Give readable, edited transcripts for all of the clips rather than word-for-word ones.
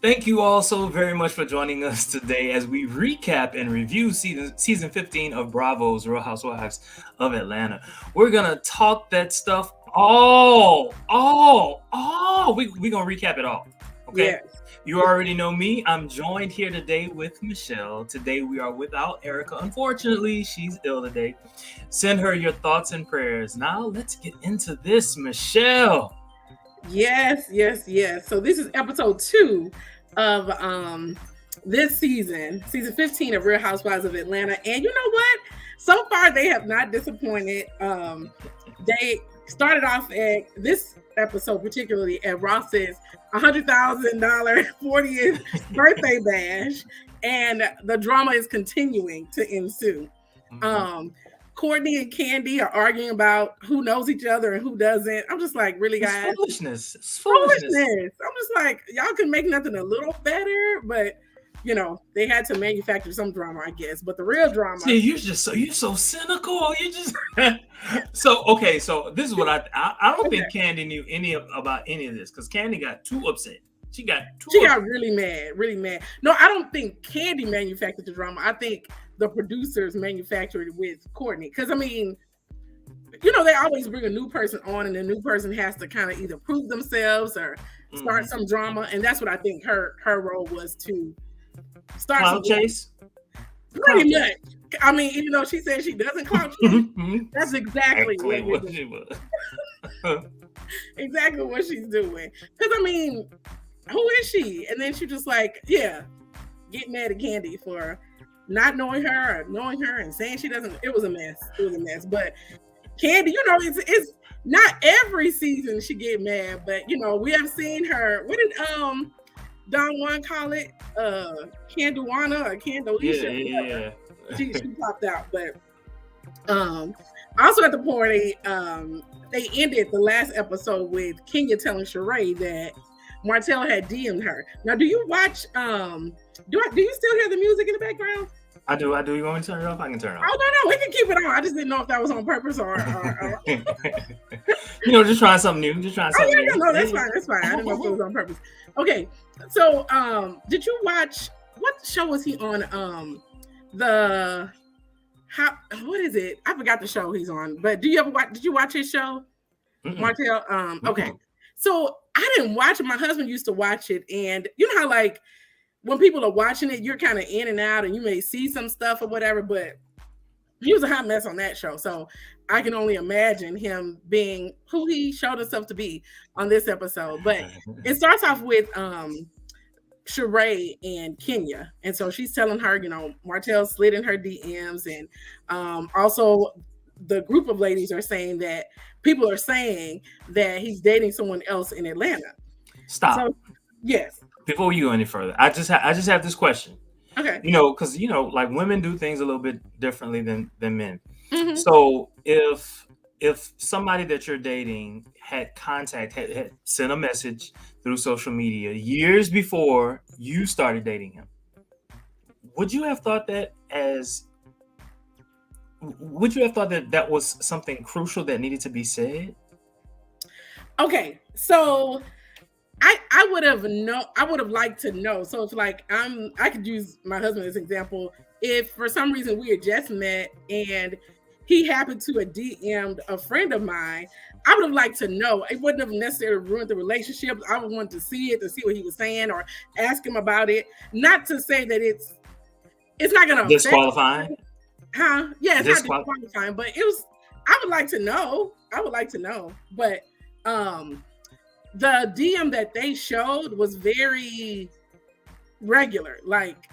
Thank you all so very much for joining us today as we recap and review season 15 of Bravo's Real Housewives of Atlanta. We're gonna talk that stuff all. We gonna recap it all. Okay. Yes. You already know me. I'm joined here today with Michelle. Today we are without Erica. Unfortunately, she's ill today. Send her your thoughts and prayers. Now let's get into this, Michelle. Yes. So this is episode 2 of this season 15 of Real Housewives of Atlanta. And you know what? So far they have not disappointed. They started off at this episode particularly at Ross's $100,000 40th birthday bash, and the drama is continuing to ensue. Courtney and Kandi are arguing about who knows each other and who doesn't. I'm just like, really, guys? It's foolishness. I'm just like, y'all can make nothing a little better, but you know, they had to manufacture some drama, I guess. But the real drama. See, you're so cynical. You just so this is what I don't think Kandi knew about any of this, because Kandi got too upset. She got really mad. No, I don't think Kandi manufactured the drama. I think the producers manufactured it with Courtney. Because I mean, you know, they always bring a new person on, and the new person has to kind of either prove themselves or start some drama. And that's what I think her role was, to start clout chase. Pretty much. I mean, even though she said she doesn't clout chase, that's exactly what she was. Exactly what she's doing. Because I mean, who is she? And then she just like, get mad at Kandi for not knowing her or knowing her and saying she doesn't. It was a mess. But Kandi, you know, it's not every season she get mad, but you know, we have seen her. What did Don Juan call it? Canduana or Candolisha? Yeah. She popped out. But also at the party, they ended the last episode with Kenya telling Sheree that Martell had DM'd her. Now, do you watch? Do you still hear the music in the background? I do. You want me to turn it off? I can turn it off. Oh no, we can keep it on. I just didn't know if that was on purpose or you know, just trying something new. No, that's fine. I didn't know if it was on purpose. Okay, so did you watch, what show was he on? What is it? I forgot the show he's on. But did you watch his show? Martell? Okay. So I didn't watch it. My husband used to watch it, and you know how like when people are watching it, you're kind of in and out, and you may see some stuff or whatever. But he was a hot mess on that show, so I can only imagine him being who he showed himself to be on this episode. But it starts off with Sheree and Kenya, and so she's telling her, you know, Martell slid in her DMs, and also the group of ladies are saying that people are saying that he's dating someone else in Atlanta. Stop. So, yes. Before you go any further, I just have this question. Okay. You know, because you know, like women do things a little bit differently than men. Mm-hmm. So if somebody that you're dating had sent a message through social media years before you started dating him, would you have thought that that was something crucial that needed to be said? Okay, so I would have liked to know. So if like I could use my husband as an example. If for some reason we had just met and he happened to have DM'd a friend of mine, I would have liked to know. It wouldn't have necessarily ruined the relationship. I would want to see it, to see what he was saying, or ask him about it. Not to say that it's not going to disqualifying. Huh? Yeah, it's not disqualifying, but it was. I would like to know. But the DM that they showed was very regular, like,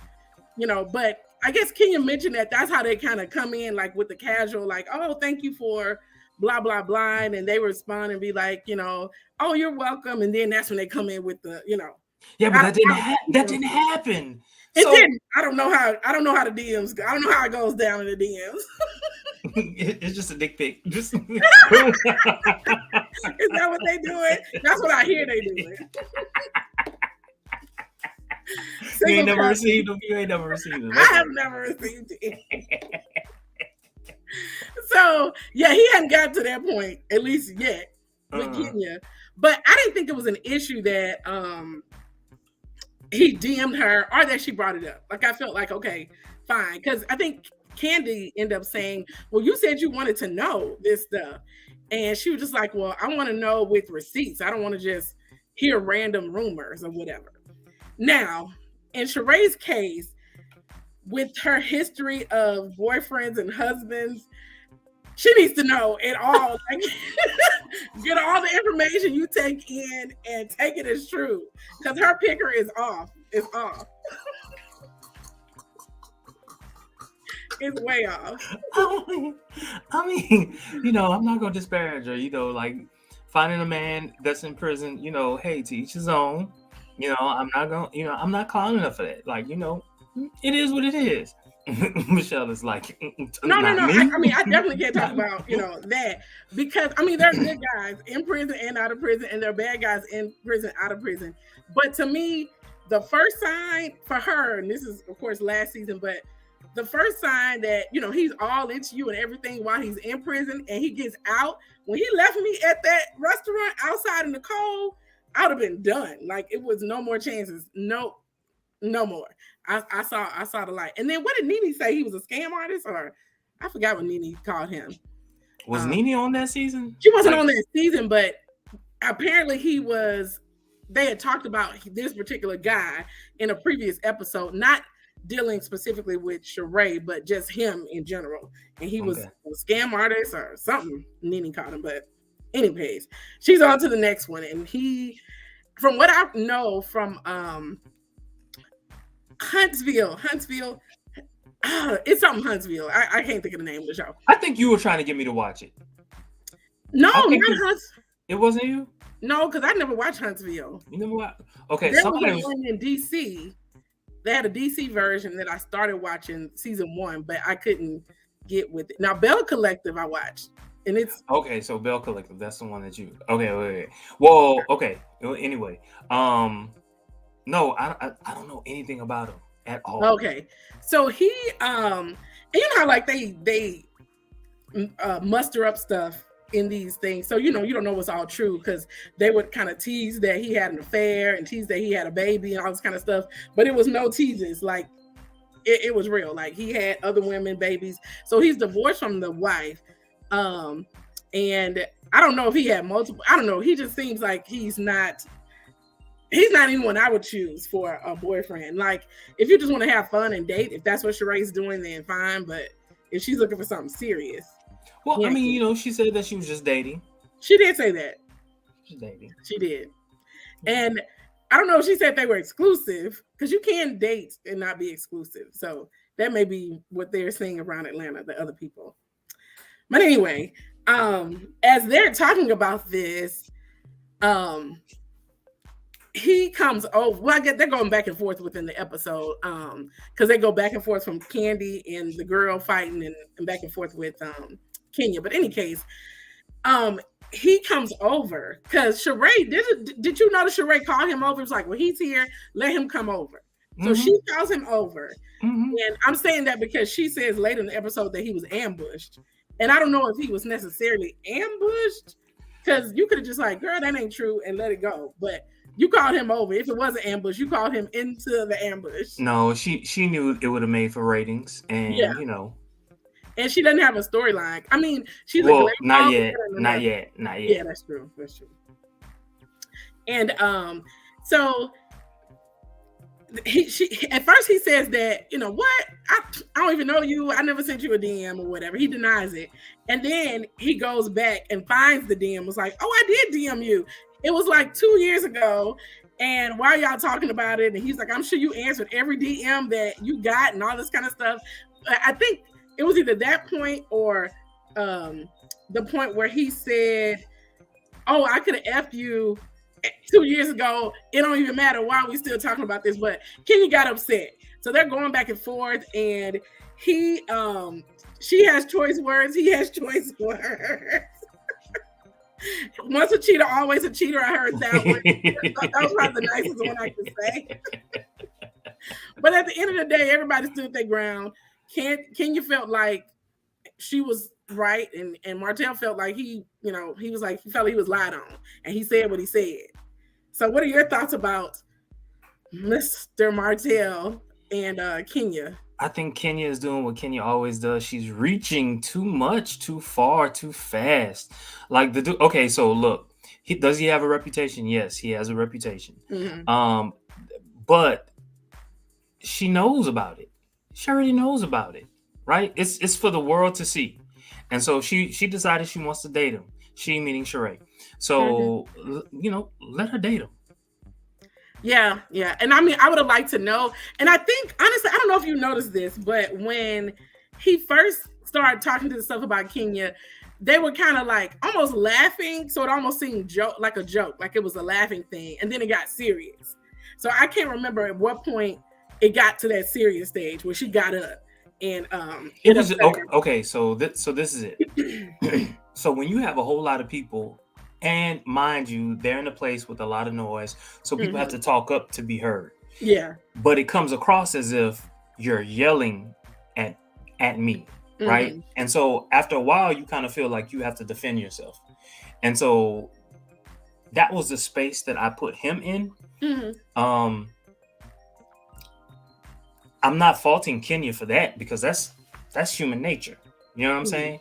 you know. But I guess Kenya mentioned that that's how they kind of come in, like with the casual, like, oh, thank you for blah blah blah, and they respond and be like, you know, oh, you're welcome, and then that's when they come in with the, you know. Yeah, but that didn't happen. It didn't. I don't know how the DMs go. I don't know how it goes down in the DMs. It's just a dick pic. Just Is that what they doing? That's what I hear they doing. You ain't never received them. I have never received it. So yeah, he hadn't got to that point, at least yet, with Kenya. But I didn't think it was an issue that he DM'd her or that she brought it up. Like, I felt like, okay, fine. Because I think Kandi ended up saying, well, you said you wanted to know this stuff. And she was just like, well, I want to know with receipts. I don't want to just hear random rumors or whatever. Now, in Sheree's case, with her history of boyfriends and husbands, she needs to know it all. Like, get all the information you take in and take it as true. Because her picker is off. It's off. It's way off. I mean, you know, I'm not gonna disparage her. You know, like finding a man that's in prison. You know, hey, to each his own. You know, I'm not clowning her for that. Like, you know, it is what it is. Michelle is like, no. I mean, I definitely can't talk about, you know, that, because I mean, there are good guys in prison and out of prison, and there are bad guys in prison, out of prison. But to me, the first sign for her, and this is of course last season, but the first sign that, you know, he's all into you and everything while he's in prison, and he gets out. When he left me at that restaurant outside in the cold, I would have been done. Like, it was no more chances. No more. I saw the light. And then what did Nene say? He was a scam artist, or I forgot what Nene called him. Was Nene on that season? She wasn't on that season, but apparently he was. They had talked about this particular guy in a previous episode, not dealing specifically with Sheree, but just him in general. And he was a scam artist or something, Nene called him. But anyways, she's on to the next one. And he, from what I know from Huntsville, it's something Huntsville. I can't think of the name of the show. I think you were trying to get me to watch it. No, not Huntsville. It wasn't you? No, because I never watched Huntsville. You never watched? Okay, there was one in DC. They had a DC version that I started watching season 1, but I couldn't get with it. Now, Bell Collective I watched, and it's okay. So Bell Collective, that's the one that you. Okay, wait. Well, okay. Anyway, no, I don't know anything about him at all. Okay, so he, and you know how like they muster up stuff in these things, so you know you don't know what's all true, because they would kind of tease that he had an affair and tease that he had a baby and all this kind of stuff, but it was no teases. Like it was real. Like he had other women, babies. So he's divorced from the wife, and I don't know if he had multiple. I don't know. He just seems like he's not anyone I would choose for a boyfriend. Like, if you just want to have fun and date, if that's what Sheree's doing, then fine. But if she's looking for something serious. Well, I mean, you know, she said that she was just dating. She did say that. She's dating. She did. And I don't know if she said they were exclusive, because you can date and not be exclusive. So that may be what they're saying around Atlanta, the other people. But anyway, as they're talking about this, he comes over. Well, I guess they're going back and forth within the episode, because they go back and forth from Kandi and the girl fighting and back and forth with Kenya. But in any case, he comes over because Sheree did you notice Sheree called him over? It's like, well, he's here, let him come over. So she calls him over, and I'm saying that because she says later in the episode that he was ambushed, and I don't know if he was necessarily ambushed, because you could have just like, girl, that ain't true, and let it go. But you called him over. If it was an ambush, you called him into the ambush. No, she knew it would have made for ratings, and you know. And she doesn't have a storyline. I mean, she's not yet. Yeah, that's true. And so she at first he says that, you know what, I don't even know you. I never sent you a DM or whatever. He denies it, and then he goes back and finds the DM. Was like, oh, I did DM you. It was like 2 years ago. And why are y'all talking about it? And he's like, I'm sure you answered every DM that you got and all this kind of stuff. I think it was either that point or the point where he said, oh, I could have F'd you 2 years ago. It don't even matter. Why are we still talking about this? But Kenya got upset. So they're going back and forth. And she has choice words. He has choice words. Once a cheater, always a cheater. I heard that one. That was probably the nicest one I could say. But at the end of the day, everybody stood their ground. Kenya felt like she was right, and Martell felt like he felt he was lied on, and he said what he said. So what are your thoughts about Mr. Martell and Kenya. I think Kenya is doing what Kenya always does. She's reaching too much, too far, too fast. Like the dude. Okay, so look, does he have a reputation? Yes, he has a reputation. But she knows about it. She already knows about it, right? It's for the world to see. And so she decided she wants to date him. She meaning Sheree. So let her date him. Yeah. And I mean, I would have liked to know. And I think, honestly, I don't know if you noticed this, but when he first started talking to the stuff about Kenya, they were kind of like almost laughing. So it almost seemed like a joke, like it was a laughing thing. And then it got serious. So I can't remember at what point it got to that serious stage where she got up and it was okay. So this is it. So when you have a whole lot of people, and mind you, they're in a place with a lot of noise, so people have to talk up to be heard. Yeah. But it comes across as if you're yelling at me, right? And so after a while, you kind of feel like you have to defend yourself. And so that was the space that I put him in. I'm not faulting Kenya for that, because that's human nature. You know what I'm saying?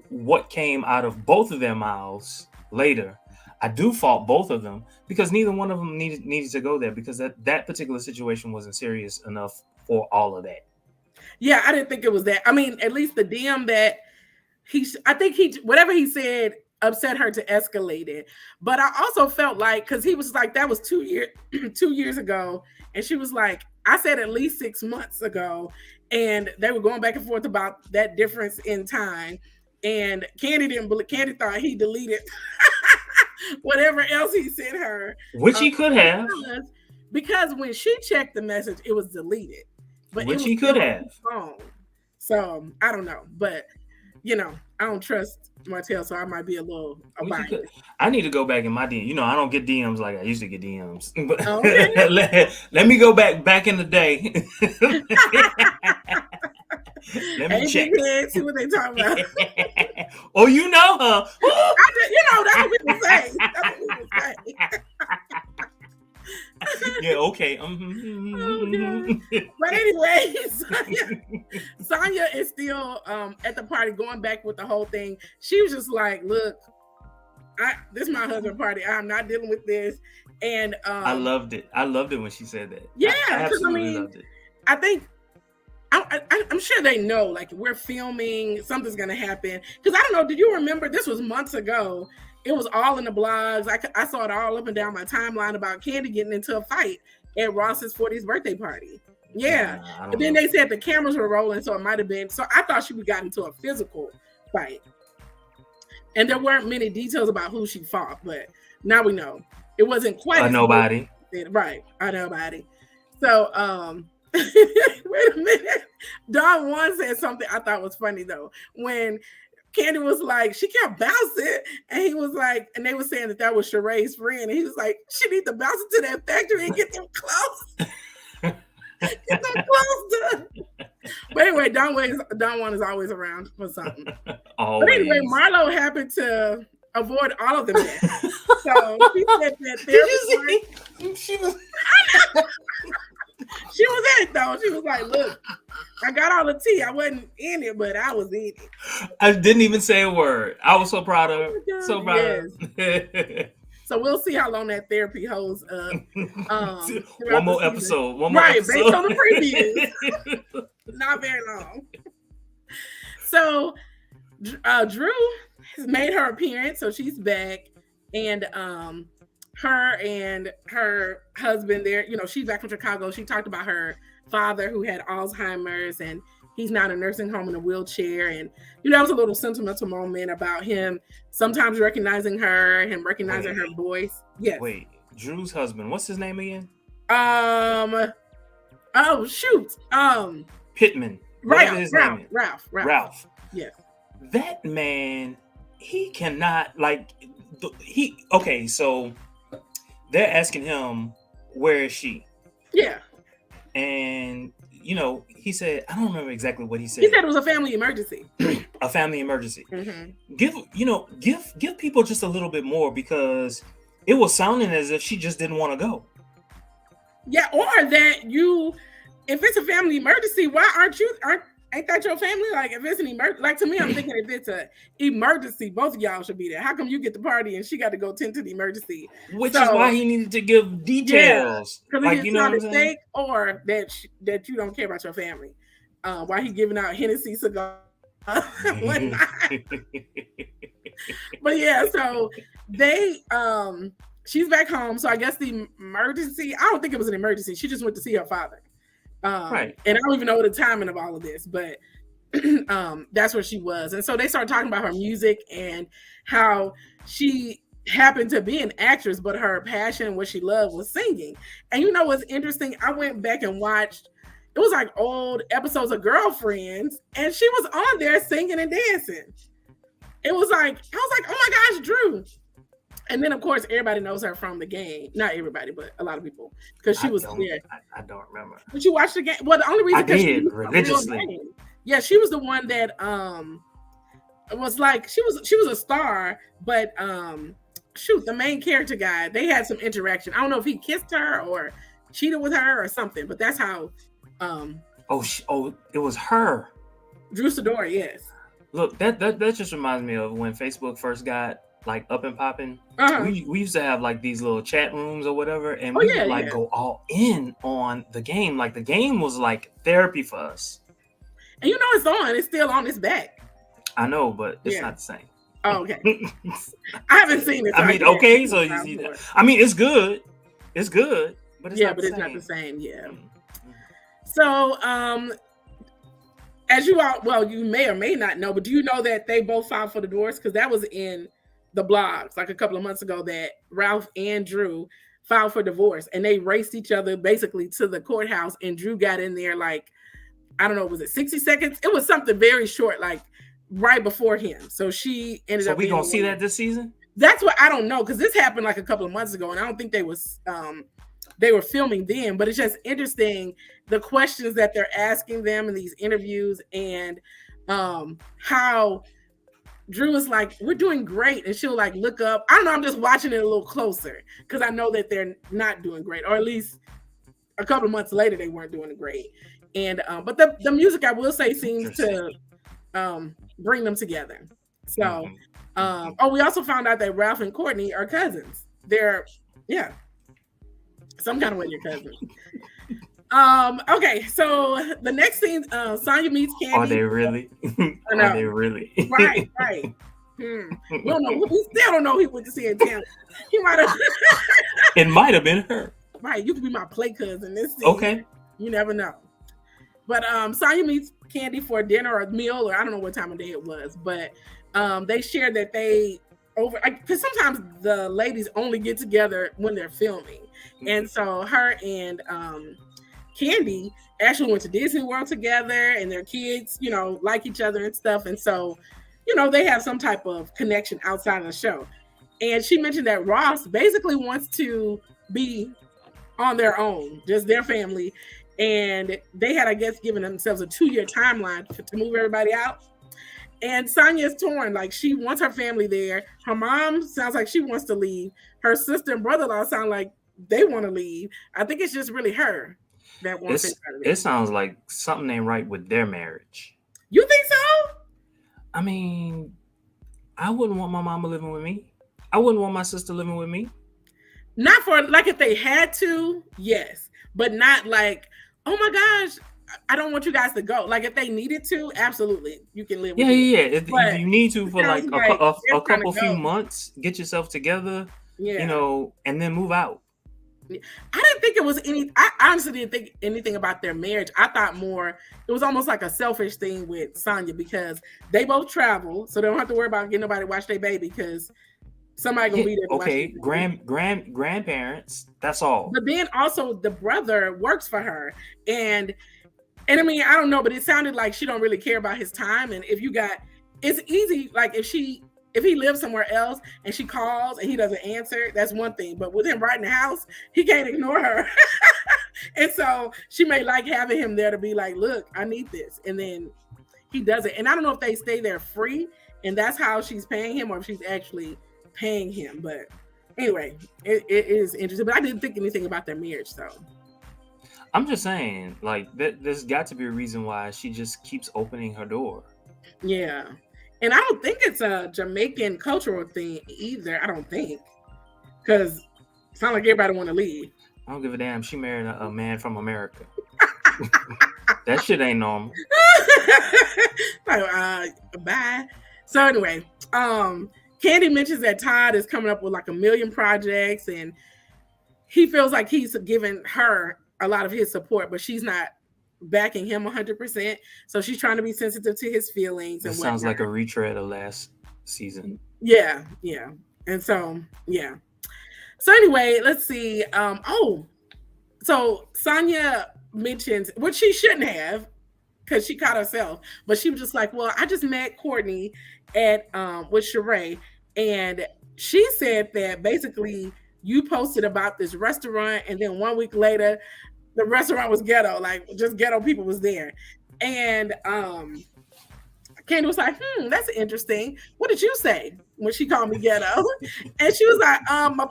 What came out of both of their mouths later, I do fault both of them, because neither one of them needed to go there, because that particular situation wasn't serious enough for all of that. Yeah, I didn't think it was that. I mean, at least the DM that I think whatever he said upset her to escalate it. But I also felt like, because he was like, that was 2 years ago, and she was like, I said at least 6 months ago, and they were going back and forth about that difference in time. And Kandi thought he deleted whatever else he sent her, which he could have, because when she checked the message, it was deleted. But which he could have. So I don't know, but I don't trust Martell, so I might be a little biased. I need to go back in my DM. I don't get DMs like I used to get DMs. But okay. let me go back in the day. Let me check. See what they talking about. Oh, you know her. That's what people say. That's what people say. Yeah, okay. But anyway, Sonya is still at the party, going back with the whole thing. She was just like, look, this is my husband's party. I'm not dealing with this. And I loved it. I loved it when she said that. Yeah, because loved it. I think I'm sure they know, like, we're filming, something's gonna happen. Because I don't know, did you remember, this was months ago, it was all in the blogs. I saw it all up and down my timeline about Kandi getting into a fight at Ross's 40th birthday party. Yeah. But then they said the cameras were rolling, so it might have been. So I thought she got into a physical fight. And there weren't many details about who she fought, but now we know. It wasn't quite nobody. Right. A nobody. So wait a minute. Don Juan said something I thought was funny though. When Kandi was like, she kept bouncing, and he was like, and they were saying that was Sheree's friend, and he was like, she need to bounce into that factory and get them clothes. Get them clothes done. But anyway, Don Juan is always around for something. Always. But anyway, Marlo happened to avoid all of them. So she said that she was in it though. She was like, look, I got all the tea. I wasn't in it, but I was in it. I didn't even say a word. I was so proud of her. So proud of her. So we'll see how long that therapy holds up. One more episode. Based on the previews. Not very long. So Drew has made her appearance, so she's back. And her and her husband there, she's back from Chicago. She talked about her father who had Alzheimer's, and he's now in a nursing home in a wheelchair. And that was a little sentimental moment about him sometimes recognizing her, him recognizing her voice. Yes. Wait, Drew's husband, what's his name again? Oh shoot. Pittman. Ralph. Yeah. That man, he cannot so they're asking him, where is she? Yeah. And he said, I don't remember exactly what he said. He said it was a family emergency. A family emergency. Mm-hmm. Give people just a little bit more, because it was sounding as if she just didn't want to go. Yeah, or that if it's a family emergency, why ain't that your family? Like, if it's an emergency, like, to me, I'm thinking if it's a emergency, both of y'all should be there. How come you get the party and she got to go tend to the emergency? Which is why he needed to give details. Yeah, because like, it's not a mistake, or that you don't care about your family. Why he giving out Hennessy cigar? But yeah, so they she's back home. So I guess the emergency, I don't think it was an emergency. She just went to see her father. Right. And I don't even know the timing of all of this, but that's where she was. And so they started talking about her music and how she happened to be an actress, but her passion, what she loved, was singing. And you know what's interesting? I went back and watched, it was like old episodes of Girlfriends, and she was on there singing and dancing. It was like, I was like, oh my gosh, Drew. And then, of course, everybody knows her from the game. Not everybody, but a lot of people, because she was there. I don't remember. Did you watch the game? Well, the only reason I did religiously. Yeah, she was the one that was like, she was a star, but the main character guy, they had some interaction. I don't know if he kissed her or cheated with her or something, but that's how. It was her. Drew Sidora, yes. Look, that just reminds me of when Facebook first got like up and popping. We used to have like these little chat rooms or whatever, and we would go all in on the game. Like, the game was like therapy for us. And you know it's on. It's still on its back. I know, but it's not the same. Oh, okay. I haven't seen it. So I mean, okay, so you see that. I mean, it's good. It's good, but it's not the same. Not the same. Yeah. So, as you all, well, you may or may not know, but do you know that they both filed for divorce? Because that was in the blogs like a couple of months ago, that Ralph and Drew filed for divorce, and they raced each other basically to the courthouse, and Drew got in there like, I don't know, was it 60 seconds? It was something very short, like right before him. So she ended up. So we gonna see that this season? That's what I don't know, because this happened like a couple of months ago, and I don't think they were filming then, but it's just interesting the questions that they're asking them in these interviews, and how Drew is like, we're doing great, and she'll like look up. I don't know, I'm just watching it a little closer because I know that they're not doing great, or at least a couple of months later they weren't doing great. And but the music, I will say, seems to bring them together. So we also found out that Ralph and Courtney are cousins. They're some kind of way you're cousins. Okay, so the next scene, Sonya meets Kandi. Are they really? Are they really? Right. We don't know. We still don't know he went to see in town. He might have. It might have been her. Right, you could be my play cousin. This scene. Okay. You never know. But Sonya meets Kandi for dinner or a meal, or I don't know what time of day it was. But they shared that because sometimes the ladies only get together when they're filming. And so her and Kandi actually went to Disney World together, and their kids, like each other and stuff. And so, they have some type of connection outside of the show. And she mentioned that Ross basically wants to be on their own, just their family. And they had, I guess, given themselves a 2-year timeline to move everybody out. And Sonya's torn. Like, she wants her family there. Her mom sounds like she wants to leave. Her sister and brother-in-law sound like they want to leave. I think it's just really her that wants it. It sounds like something ain't right with their marriage. You think so? I mean, I wouldn't want my mama living with me. I wouldn't want my sister living with me. Not for, like, if they had to, yes. But not like, oh my gosh, I don't want you guys to go. Like, if they needed to, absolutely, you can live with me. Yeah. If you need to for like a couple few months, get yourself together, and then move out. I didn't think it was I honestly didn't think anything about their marriage. I thought more, it was almost like a selfish thing with Sonya, because they both travel, so they don't have to worry about getting nobody to watch their baby, because somebody gonna be there to watch grandparents, that's all. But then also the brother works for her, and I mean, I don't know, but it sounded like she don't really care about his time. And it's easy, like if he lives somewhere else and she calls and he doesn't answer, that's one thing. But with him right in the house, he can't ignore her. And so she may like having him there to be like, look, I need this. And then he does it. And I don't know if they stay there free and that's how she's paying him, or if she's actually paying him. But anyway, it is interesting. But I didn't think anything about their marriage, though. I'm just saying, like, there's got to be a reason why she just keeps opening her door. Yeah. And I don't think it's a Jamaican cultural thing either. I don't think. Because it sounds like everybody want to leave. I don't give a damn. She married a man from America. That shit ain't normal. Bye. So anyway, Kandi mentions that Todd is coming up with like 1 million projects, and he feels like he's giving her a lot of his support, but she's not backing him 100%. So she's trying to be sensitive to his feelings. It sounds like a retread of last season. Yeah. And so, yeah. So anyway, let's see. So Sonia mentions, which she shouldn't have, because she caught herself, but she was just like, well, I just met Courtney at with Sheree, and she said that basically you posted about this restaurant, and then 1 week later the restaurant was ghetto, like just ghetto people was there. And Kandi was like, that's interesting. What did you say when she called me ghetto? And she was like, and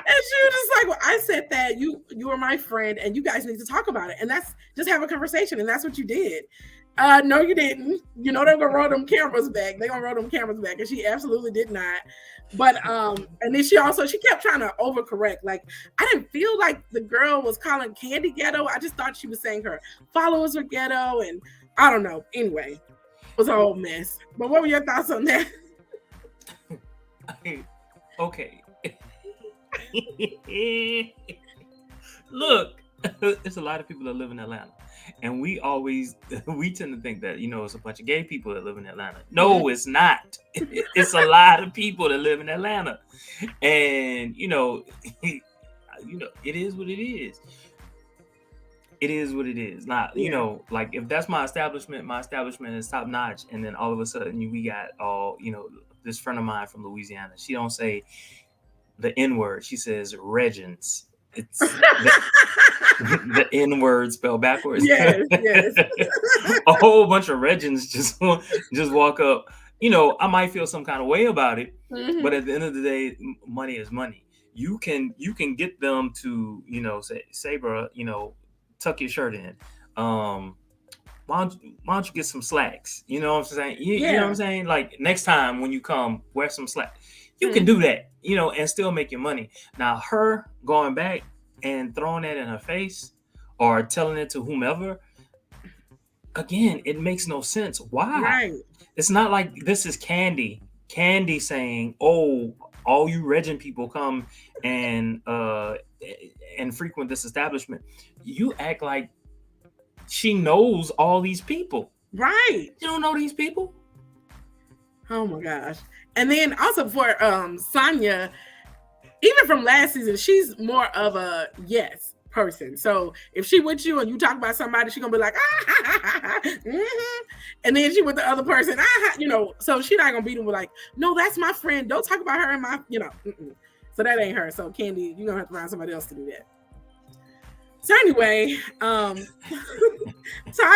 she was just like, well, I said that you were my friend and you guys need to talk about it. And that's just have a conversation. And that's what you did. No, you didn't. You know, they're going to roll them cameras back. They're going to roll them cameras back. And she absolutely did not. But, and then she kept trying to overcorrect. Like, I didn't feel like the girl was calling Kandi ghetto. I just thought she was saying her followers were ghetto. And I don't know. Anyway, it was a whole mess. But what were your thoughts on that? Okay. Look, there's a lot of people that live in Atlanta, and we tend to think that, you know, it's a bunch of gay people that live in Atlanta. No, it's not. It's a lot of people that live in Atlanta, and you know, it is what it is. It is what it is. Not, you know, like if that's my establishment is top notch, and then all of a sudden we got this friend of mine from Louisiana. She don't say the N word. She says Regins. It's the N word spelled backwards. Yes. A whole bunch of Regins just walk up. You know, I might feel some kind of way about it, but at the end of the day, money is money. You can get them to, you know, say, bro, you know, tuck your shirt in. Why don't you get some slacks? You know what I'm saying? You know what I'm saying? Like, next time when you come, wear some slacks. You can do that, you know, and still make your money. Now, her going back and throwing that in her face or telling it to whomever, again, it makes no sense. Why? Right. It's not like this is Kandi saying, oh, all you Regin people come and frequent this establishment. You act like she knows all these people. Right. You don't know these people? Oh my gosh. And then also for Sonia, even from last season, she's more of a yes person. So if she with you and you talk about somebody, she's gonna be like, and then she with the other person, you know, so she's not gonna beat them with like, no, that's my friend. Don't talk about her and my, you know. So that ain't her. So Kandi, you're gonna have to find somebody else to do that. So anyway, Todd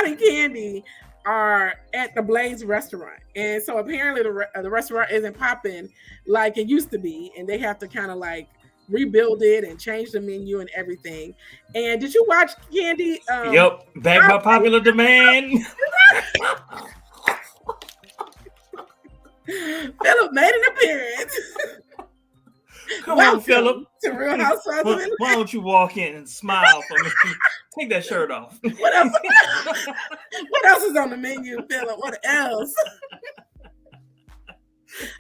and Kandi are at the Blaze restaurant, and so apparently the restaurant isn't popping like it used to be, and they have to kind of like rebuild it and change the menu and everything. And did you watch Kandi? Yep, back by popular demand. Philip made an appearance. Come on, Philip. To Real Housewives. Why don't you walk in and smile for me? Take that shirt off. What else? What else is on the menu, Philip? What else?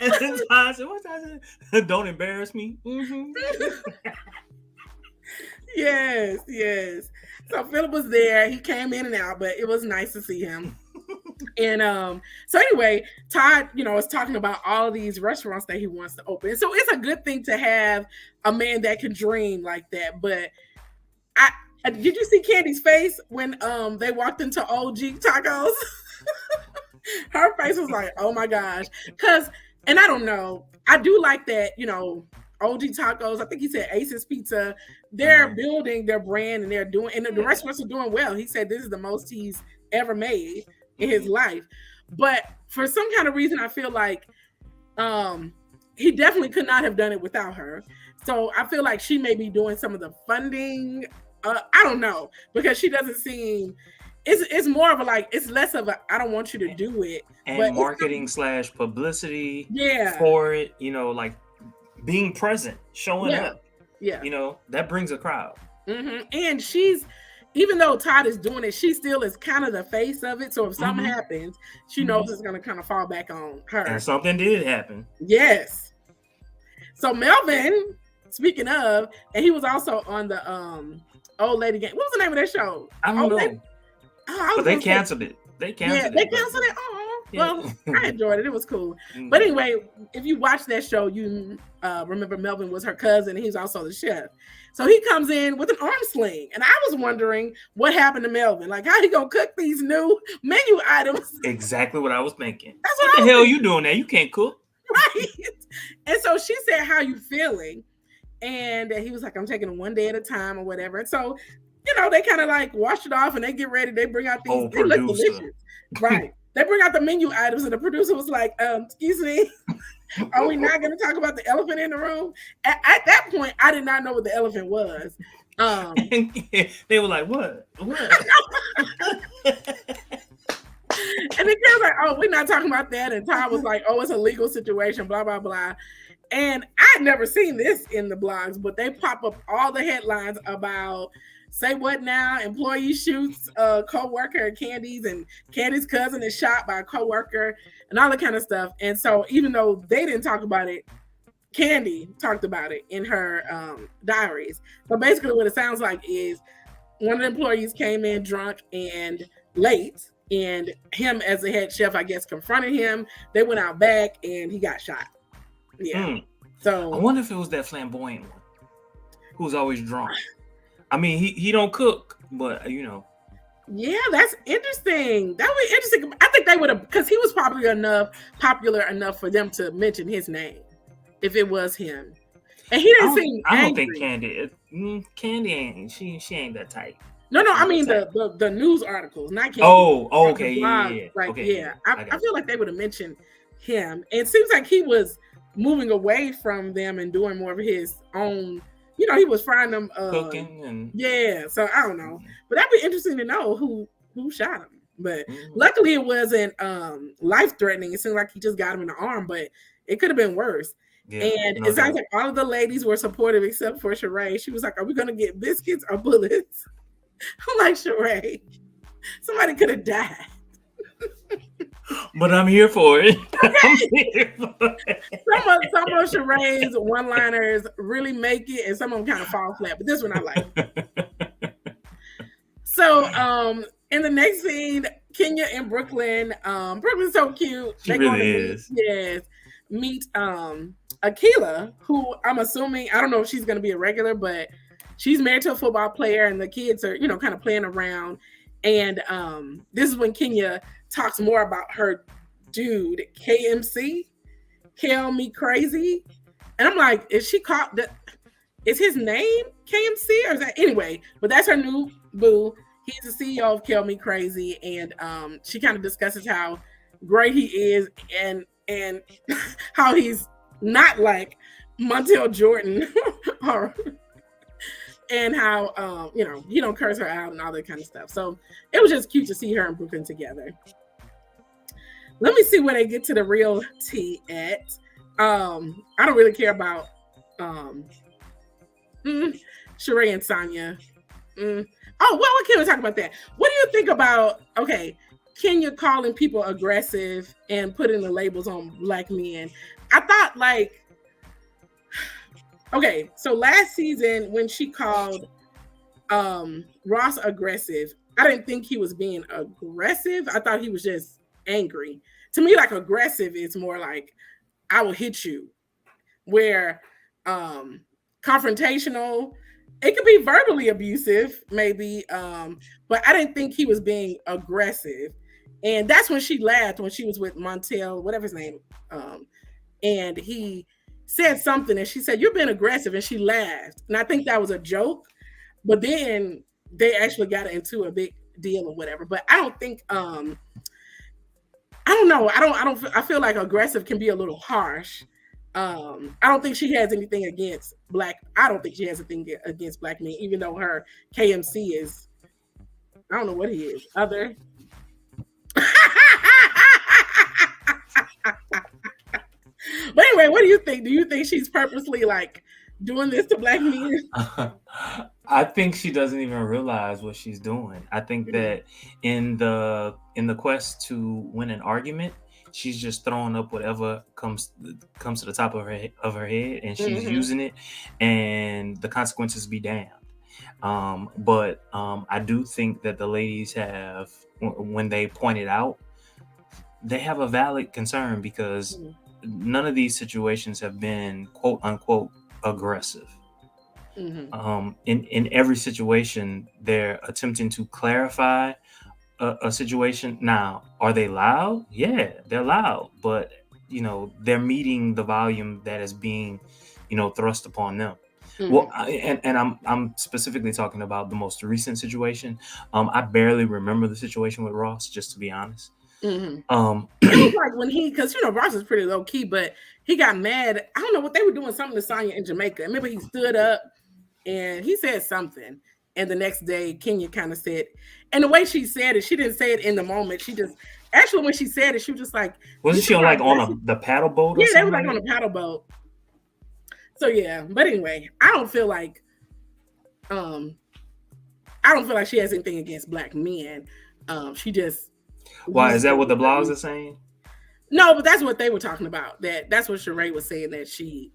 And then Todd said, "What's that? Don't embarrass me." Yes. So Philip was there. He came in and out, but it was nice to see him. And so anyway, Todd, you know, is talking about all of these restaurants that he wants to open. So it's a good thing to have a man that can dream like that. But did you see Kandi's face when they walked into OG Tacos? Her face was like, oh my gosh. And I don't know, I do like that, you know, OG Tacos, I think he said Ace's Pizza, they're building their brand and they're doing, and the restaurants are doing well. He said this is the most he's ever made in his life. But for some kind of reason, I feel like he definitely could not have done it without her. So I feel like she may be doing some of the funding. I don't know, because she doesn't seem. It's more of a like, it's less of a I don't want you to do it, and marketing / publicity. Yeah. For it, like being present, showing up. Yeah. That brings a crowd. Mm-hmm. And she's, even though Todd is doing it, she still is kind of the face of it. So if something happens, she knows it's going to kind of fall back on her. And something did happen. Yes. So Melvin, speaking of, and he was also on the Old Lady Game. What was the name of that show? I don't know. But they canceled it. They canceled it. They canceled it. Oh, well, I enjoyed it. It was cool. But anyway, if you watch that show, you remember Melvin was her cousin. And he's also the chef. So he comes in with an arm sling. And I was wondering what happened to Melvin. Like, how he going to cook these new menu items? Exactly what I was thinking. That's what the hell you doing there? You can't cook. Right. And so she said, how you feeling? And he was like, I'm taking it one day at a time or whatever. And so, they kind of like wash it off and they get ready. They bring out these, they look delicious. Right. They bring out the menu items and the producer was like, excuse me, are we not going to talk about the elephant in the room? At that point, I did not know what the elephant was. They were like, what? And the kid was like, oh, we're not talking about that. And Todd was like, oh, it's a legal situation, blah, blah, blah. And I'd never seen this in the blogs, but they pop up all the headlines about say what now, employee shoots a co-worker at Kandi's, and Kandi's cousin is shot by a co-worker and all that kind of stuff. And so even though they didn't talk about it, Kandi talked about it in her diaries. So basically what it sounds like is one of the employees came in drunk and late, and him as the head chef, I guess, confronted him. They went out back and he got shot. Yeah. So I wonder if it was that flamboyant one who's always drunk. I mean, he don't cook, but Yeah, that's interesting. That would be interesting. I think they would have, because he was popular enough for them to mention his name if it was him. And he didn't seem I don't angry. think Kandi ain't. She ain't that tight. No, I mean the news articles, not Kandi. Oh, okay, yeah. Like, okay, yeah. I feel like they would have mentioned him. And it seems like he was moving away from them and doing more of his own. He was frying them cooking and so I don't know, but that'd be interesting to know who shot him. But luckily it wasn't life threatening. It seemed like he just got him in the arm, but it could have been worse. Yeah, and it sounds like all of the ladies were supportive except for Sheree. She was like, "Are we gonna get biscuits or bullets?" I'm like, Sheree, somebody could have died. But I'm here for it. Some of Sheree's one-liners really make it, and some of them kind of fall flat. But this one I like. So, in the next scene, Kenya and Brooklyn. Brooklyn's so cute. She really is. Meet Akila, who I'm assuming, I don't know if she's going to be a regular, but she's married to a football player, and the kids are, kind of playing around. And this is when Kenya talks more about her dude, KMC, Kill Me Crazy. And I'm like, is his name KMC or is that anyway? But that's her new boo. He's the CEO of Kill Me Crazy, and she kind of discusses how great he is and how he's not like Montel Jordan and how he don't curse her out and all that kind of stuff. So it was just cute to see her and Brooklyn together. Let me see where they get to the real tea at. I don't really care about Sheree and Sonya. Oh, well, what can we talk about that? What do you think about Kenya calling people aggressive and putting the labels on black men? I thought so last season when she called Ross aggressive, I didn't think he was being aggressive. I thought he was just angry. To me, aggressive is more like I will hit you. Where confrontational, it could be verbally abusive, maybe, but I didn't think he was being aggressive. And that's when she laughed when she was with Martell, whatever his name, and he said something, and she said, "You're being aggressive," and she laughed. And I think that was a joke, but then they actually got into a big deal or whatever. But I don't think, I don't know. I feel like aggressive can be a little harsh. I don't think she has anything against black. I don't think she has anything against black men, even though her KMC is, I don't know what he is. Other. But anyway, what do you think? Do you think she's purposely like doing this to black men? I think she doesn't even realize what she's doing. I think that in the quest to win an argument, she's just throwing up whatever comes to the top of her head, and she's using it, and the consequences be damned. But I do think that the ladies have, when they point it out, they have a valid concern, because none of these situations have been quote unquote aggressive. In every situation, they're attempting to clarify a situation. Now, are they loud? Yeah, they're loud, but they're meeting the volume that is being thrust upon them. Well, and I'm specifically talking about the most recent situation. I barely remember the situation with Ross, just to be honest. It was like when because Ross is pretty low key, but he got mad. I don't know what they were doing, something to Sonya in Jamaica. I remember he stood up and he said something, and the next day Kenya kind of said, and the way she said it, she didn't say it in the moment. She just actually, when she said it, she was just like, wasn't she on the paddle boat? Yeah, they were like on a paddle boat. So yeah, but anyway, I don't feel like she has anything against black men. She just. Why is that what the blogs are saying? No, but that's what they were talking about. That's what Sheree was saying, that she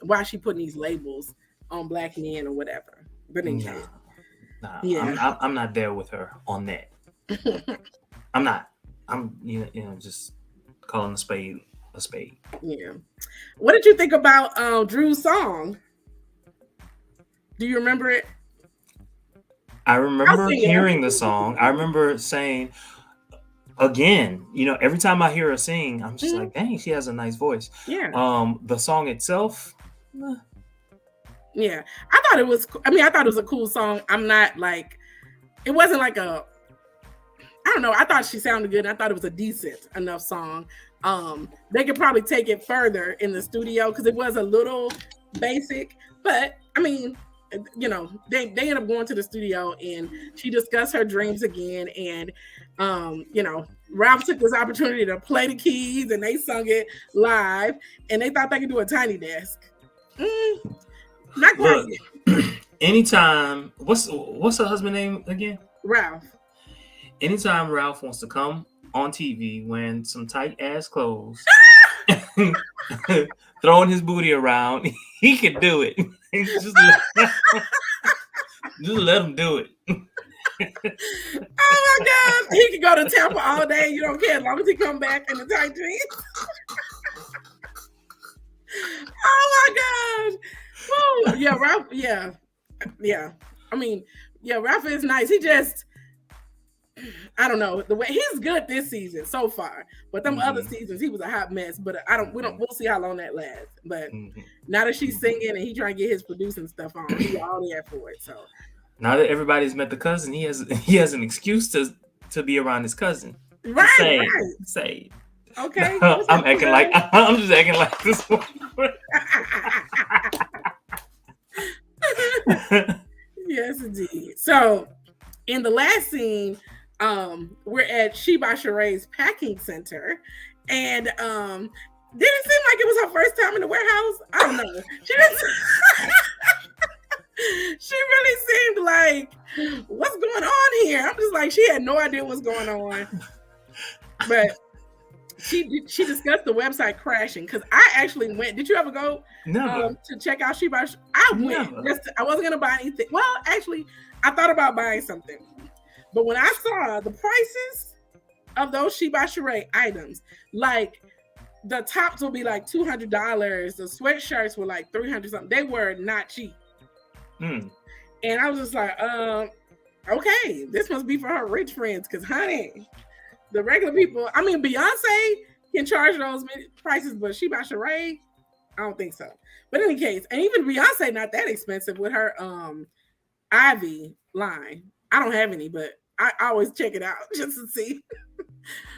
why she putting these labels on black men or whatever. But anyway, yeah, I'm not there with her on that. I'm not. I'm just calling a spade a spade. Yeah. What did you think about Drew's song? Do you remember it? I remember hearing the song. I remember saying, again, every time I hear her sing, I'm just like, dang, she has a nice voice. Yeah. The song itself. Yeah. I thought it was a cool song. I'm not like, it wasn't like I don't know. I thought she sounded good. I thought it was a decent enough song. They could probably take it further in the studio because it was a little basic, but I mean, they ended up going to the studio and she discussed her dreams again. And, Ralph took this opportunity to play the keys and they sung it live and they thought they could do a tiny desk. Not quite. Anytime, what's her husband's name again? Ralph. Anytime Ralph wants to come on TV wearing some tight ass clothes, throwing his booty around, he can do it. just let him do it. Oh my God, he can go to Tampa all day. You don't care as long as he come back in the tight jeans. Oh my God. Woo. Yeah, Ralph. Yeah. I mean, yeah, Ralph is nice. He just, I don't know, the way he's good this season so far, but them other seasons he was a hot mess. But we'll see how long that lasts. But now that she's singing and he trying to get his producing stuff on, he's all there for it. So now that everybody's met the cousin, he has an excuse to be around his cousin. Right. Say. Okay. I'm just acting like this one. Yes, indeed. So in the last scene, we're at Sheba Sheree's packing center, and did it seem like it was her first time in the warehouse? I don't know. She really seemed like, what's going on here? I'm just like, she had no idea what's going on. But she discussed the website crashing, because I actually went. Did you ever go to check out Sheba? I went. I wasn't going to buy anything. Well, actually, I thought about buying something. But when I saw the prices of those Sheba Sheree items, like the tops will be like $200, the sweatshirts were like $300 something. They were not cheap. And I was just like, okay, this must be for her rich friends, because honey, the regular people, I mean, Beyonce can charge those prices, but Sheba Sheree, I don't think so. But in any case, and even Beyonce not that expensive with her Ivy line. I don't have any, but I always check it out just to see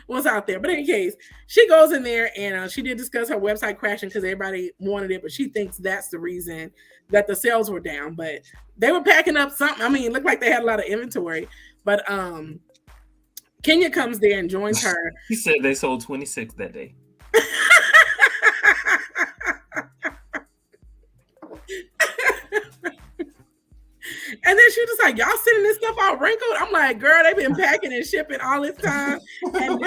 what's out there. But in any case, she goes in there and she did discuss her website crashing because everybody wanted it, but she thinks that's the reason that the sales were down. But they were packing up something. I mean, it looked like they had a lot of inventory. But Kenya comes there and joins her. He said they sold 26 that day. And then she was just like, y'all sending this stuff out wrinkled? I'm like, girl, they've been packing and shipping all this time. And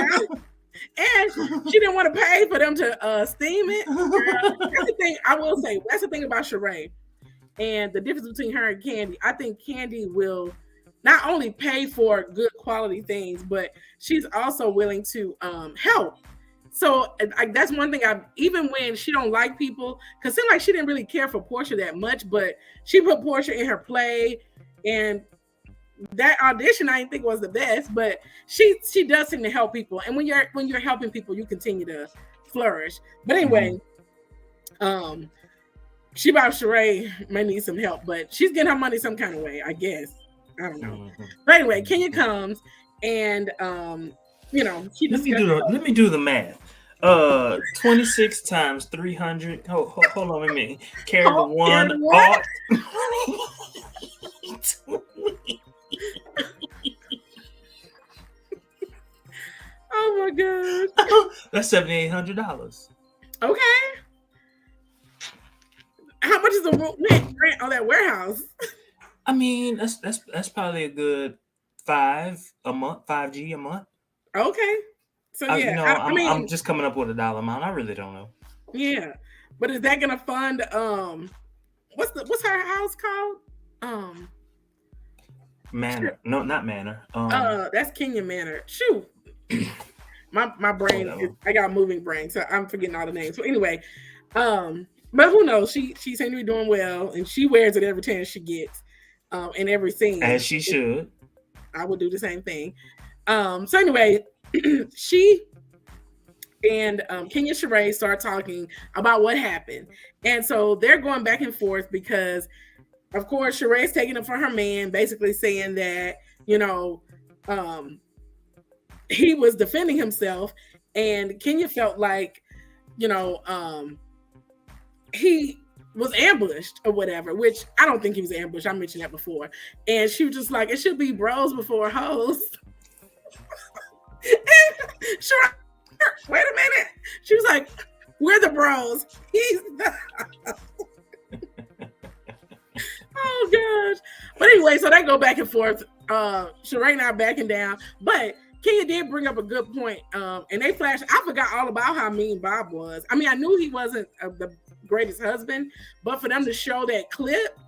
she didn't want to pay for them to steam it. Girl, that's the thing I will say. That's the thing about Sheree. And the difference between her and Kandi, I think Kandi will not only pay for good quality things, but she's also willing to help. So that's one thing even when she don't like people, because it seemed like she didn't really care for Portia that much, but she put Portia in her play, and that audition I didn't think was the best, but she does seem to help people. And when you're helping people, you continue to flourish. But anyway, she about Sheree may need some help, but she's getting her money some kind of way, I guess. I don't know. But anyway, Kenya comes and she let me do the math. 26 times 300. Hold on a minute. Carry the one off. Oh my god. That's $7,800. Okay. How much is the rent on that warehouse? I mean, that's probably a good $5G a month. Okay. So yeah, I'm just coming up with a dollar amount. I really don't know. Yeah, but is that gonna fund what's her house called? Manor. No, not Manor. That's Kenya Manor. Shoot. my brain I got a moving brain, so I'm forgetting all the names. So anyway, but who knows? She seems to be doing well, and she wears it every chance she gets, in every scene. As she should. I would do the same thing. So anyway, she and Kenya Sheree start talking about what happened. And so they're going back and forth because, of course, Sheree's taking it for her man, basically saying that, he was defending himself, and Kenya felt like, he was ambushed or whatever, which I don't think he was ambushed. I mentioned that before. And she was just like, it should be bros before hoes. Sure. Wait a minute. She was like, we're the bros. He's the oh gosh. But anyway, so they go back and forth. Sheree not backing down. But Kenya did bring up a good point. And they flashed. I forgot all about how mean Bob was. I mean, I knew he wasn't the greatest husband, but for them to show that clip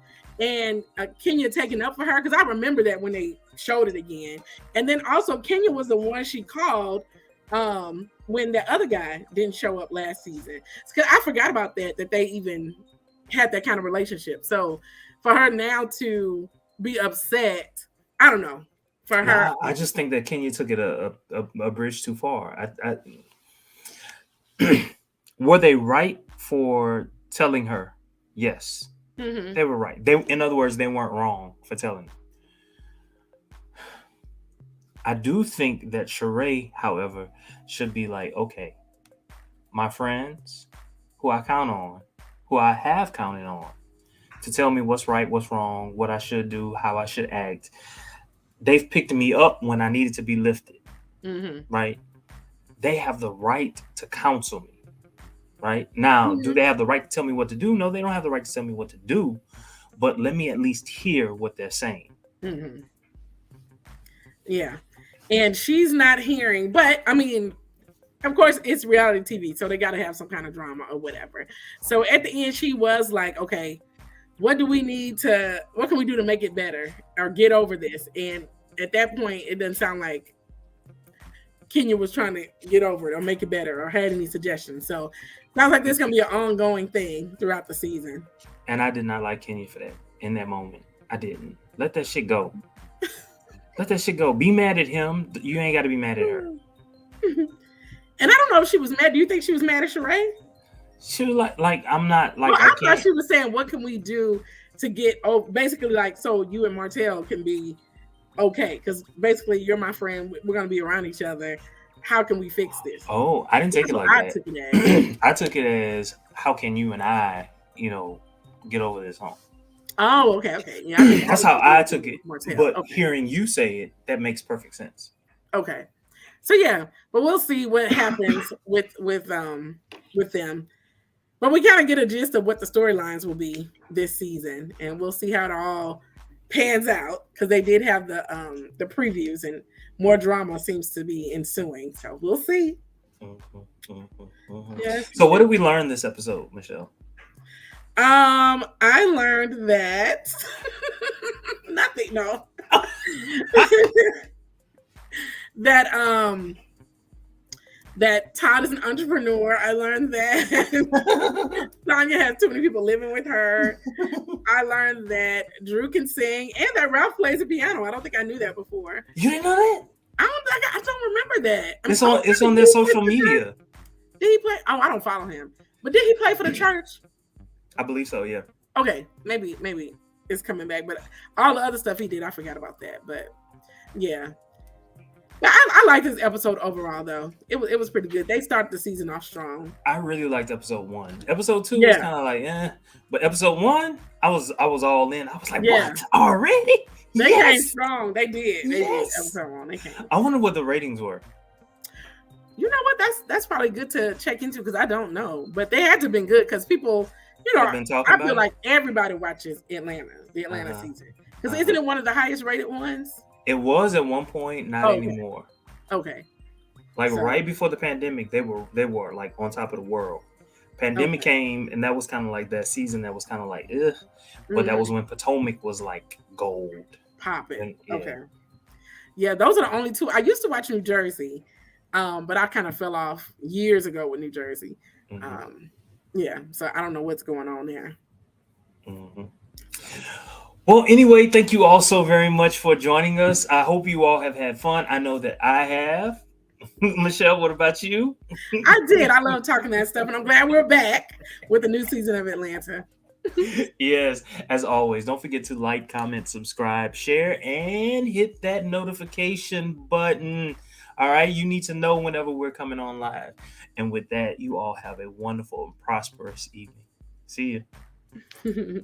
and Kenya taking up for her, because I remember that when they showed it again. And then also Kenya was the one she called when the other guy didn't show up last season. Because I forgot about that they even had that kind of relationship. So for her now to be upset, I don't know. For her, I just think that Kenya took it a bridge too far. Were they right for telling her? Yes, they were right. In other words, they weren't wrong for telling her. I do think that Sheree, however, should be like, okay, my friends who I count on, who I have counted on to tell me what's right, what's wrong, what I should do, how I should act. They've picked me up when I needed to be lifted, right? They have the right to counsel me, right? Now, do they have the right to tell me what to do? No, they don't have the right to tell me what to do, but let me at least hear what they're saying. Yeah. And she's not hearing, but I mean, of course, it's reality TV, so they got to have some kind of drama or whatever. So at the end, she was like, okay, what can we do to make it better or get over this? And at that point, it doesn't sound like Kenya was trying to get over it or make it better or had any suggestions. So sounds like this is going to be an ongoing thing throughout the season. And I did not like Kenya for that in that moment. I didn't. Let that shit go. Let that shit go. Be mad at him. You ain't got to be mad at her. And I don't know if she was mad. Do you think she was mad at Sheree? She was like I'm not like. Well, I thought she was saying, "What can we do to get basically like so you and Martell can be okay, because basically you're my friend. We're gonna be around each other. How can we fix this? Oh, I didn't take That's it what like I that. took it as. I took it as, how can you and I, get over this hump? Oh, okay. Yeah, I think That's all how of I you took it. Martell. But Okay, hearing you say it, that makes perfect sense. okay. So yeah, but we'll see what happens with them. But we kind of get a gist of what the storylines will be this season, and we'll see how it all pans out because they did have the previews, and more drama seems to be ensuing. So we'll see. Yes, So what did we learn this episode, Michelle? I learned that nothing. No, that that Todd is an entrepreneur. I learned that Sonya has too many people living with her. I learned that Drew can sing and that Ralph plays the piano. I don't think I knew that before. You didn't know that? I don't remember that. It's on their social media. Did he play? Oh, I don't follow him. But did he play for the church? I believe so, yeah. Okay, maybe it's coming back. But all the other stuff he did, I forgot about that. But yeah. I like this episode overall, though. It was pretty good. They started the season off strong. I really liked episode 1. Episode 2 was kind of like, but episode 1, I was all in. I was like, what? Already? They came strong. They did. They did. Episode 1. They came. I wonder what the ratings were. You know what? That's probably good to check into because I don't know. But they had to have been good because people, I feel like everybody watches the Atlanta season. Because isn't it one of the highest rated ones? It was at one point, not anymore. Okay. Like right before the pandemic, they were like on top of the world. Pandemic came, and that was kind of like that season that was kind of like, ugh. But that was when Potomac was like gold. Popping. Okay. Yeah, those are the only two. I used to watch New Jersey, but I kind of fell off years ago with New Jersey. Mm-hmm. So I don't know what's going on there. Mm-hmm. Well, anyway, thank you all so very much for joining us. I hope you all have had fun. I know that I have. Michelle, what about you? I did. I love talking that stuff, and I'm glad we're back with a new season of Atlanta. Yes, as always, don't forget to like, comment, subscribe, share, and hit that notification button. All right, you need to know whenever we're coming on live. And with that, you all have a wonderful and prosperous evening. See you.